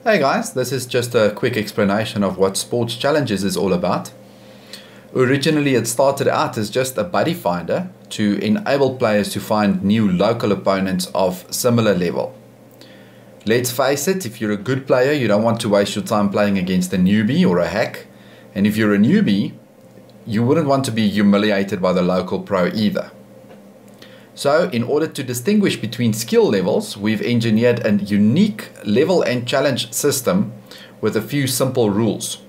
Hey guys, this is just a quick explanation of what Sports Challenges is all about. Originally it started out as just a buddy finder to enable players to find new local opponents of similar level. Let's face it, if you're a good player, you don't want to waste your time playing against a newbie or a hack. And if you're a newbie, you wouldn't want to be humiliated by the local pro either. So, in order to distinguish between skill levels, we've engineered a unique level and challenge system with a few simple rules.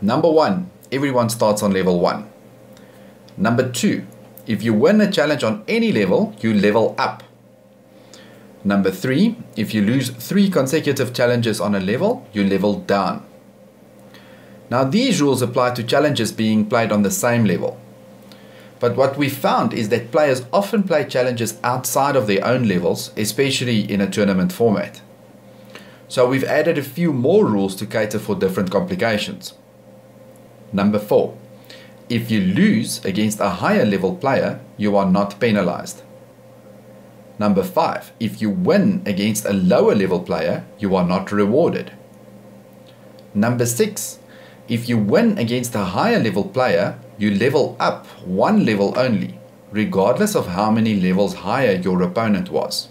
Number 1, everyone starts on level 1. Number 2, if you win a challenge on any level, you level up. Number 3, if you lose 3 consecutive challenges on a level, you level down. Now these rules apply to challenges being played on the same level. But what we found is that players often play challenges outside of their own levels, especially in a tournament format. So we've added a few more rules to cater for different complications. Number 4. If you lose against a higher level player, you are not penalized. Number 5. If you win against a lower level player, you are not rewarded. Number 6. If you win against a higher level player, you level up 1 level only, regardless of how many levels higher your opponent was.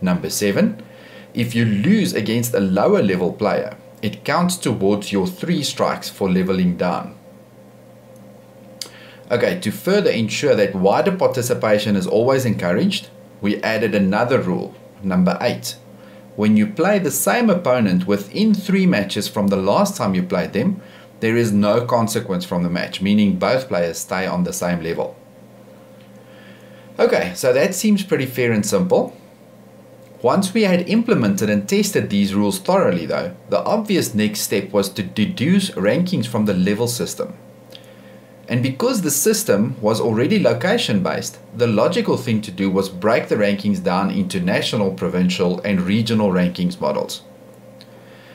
Number 7. If you lose against a lower level player, it counts towards your 3 strikes for leveling down. Okay, to further ensure that wider participation is always encouraged, we added another rule, number 8. When you play the same opponent within 3 matches from the last time you played them, there is no consequence from the match, meaning both players stay on the same level. Okay, so that seems pretty fair and simple. Once we had implemented and tested these rules thoroughly though, the obvious next step was to deduce rankings from the level system. And because the system was already location based, the logical thing to do was break the rankings down into national, provincial and regional rankings models.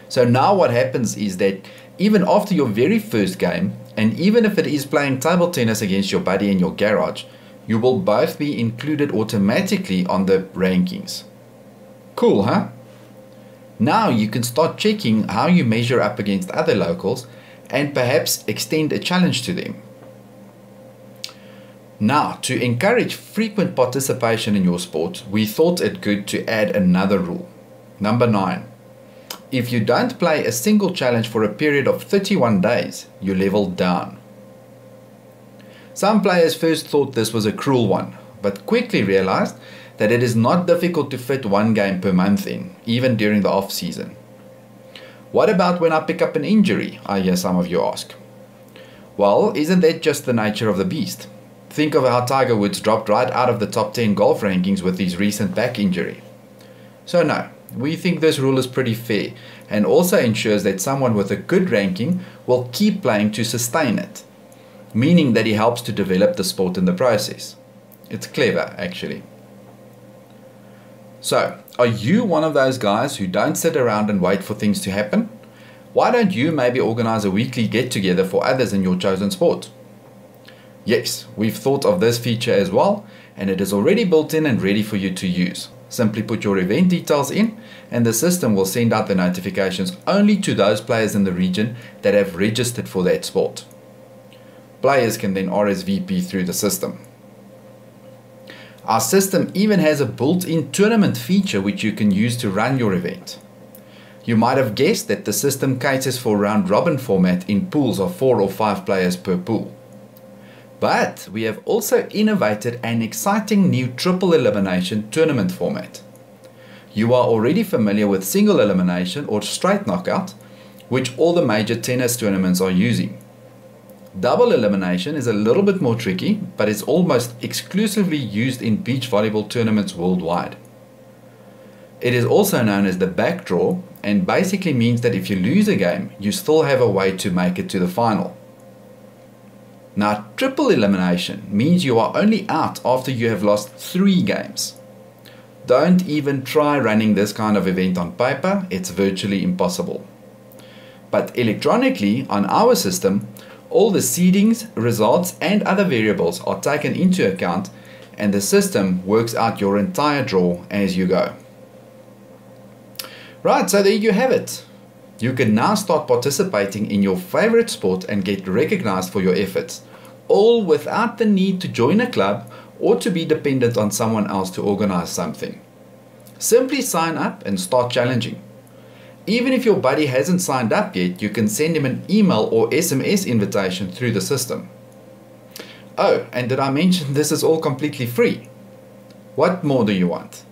So now what happens is that even after your very first game, and even if it is playing table tennis against your buddy in your garage, you will both be included automatically on the rankings. Cool, huh? Now you can start checking how you measure up against other locals and perhaps extend a challenge to them. Now, to encourage frequent participation in your sport, we thought it good to add another rule. Number 9. If you don't play a single challenge for a period of 31 days, you level down. Some players first thought this was a cruel one, but quickly realized that it is not difficult to fit 1 game per month in, even during the off-season. What about when I pick up an injury, I hear some of you ask. Well, isn't that just the nature of the beast? Think of how Tiger Woods dropped right out of the top 10 golf rankings with his recent back injury. So no, we think this rule is pretty fair and also ensures that someone with a good ranking will keep playing to sustain it, meaning that he helps to develop the sport in the process. It's clever, actually. So, are you one of those guys who don't sit around and wait for things to happen? Why don't you maybe organize a weekly get-together for others in your chosen sport? Yes, we've thought of this feature as well, and it is already built in and ready for you to use. Simply put your event details in, and the system will send out the notifications only to those players in the region that have registered for that sport. Players can then RSVP through the system. Our system even has a built-in tournament feature which you can use to run your event. You might have guessed that the system caters for round-robin format in pools of 4 or 5 players per pool. But we have also innovated an exciting new triple elimination tournament format. You are already familiar with single elimination or straight knockout, which all the major tennis tournaments are using. Double elimination is a little bit more tricky, but is almost exclusively used in beach volleyball tournaments worldwide. It is also known as the backdraw and basically means that if you lose a game, you still have a way to make it to the final. Now, triple elimination means you are only out after you have lost 3 games. Don't even try running this kind of event on paper, it's virtually impossible. But electronically, on our system, all the seedings, results and other variables are taken into account and the system works out your entire draw as you go. Right, so there you have it. You can now start participating in your favorite sport and get recognized for your efforts, all without the need to join a club or to be dependent on someone else to organize something. Simply sign up and start challenging. Even if your buddy hasn't signed up yet, you can send him an email or SMS invitation through the system. Oh, and did I mention this is all completely free? What more do you want?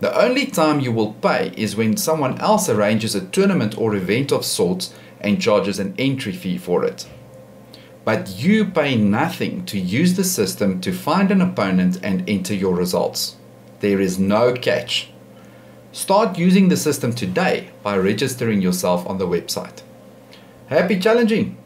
The only time you will pay is when someone else arranges a tournament or event of sorts and charges an entry fee for it. But you pay nothing to use the system to find an opponent and enter your results. There is no catch. Start using the system today by registering yourself on the website. Happy challenging!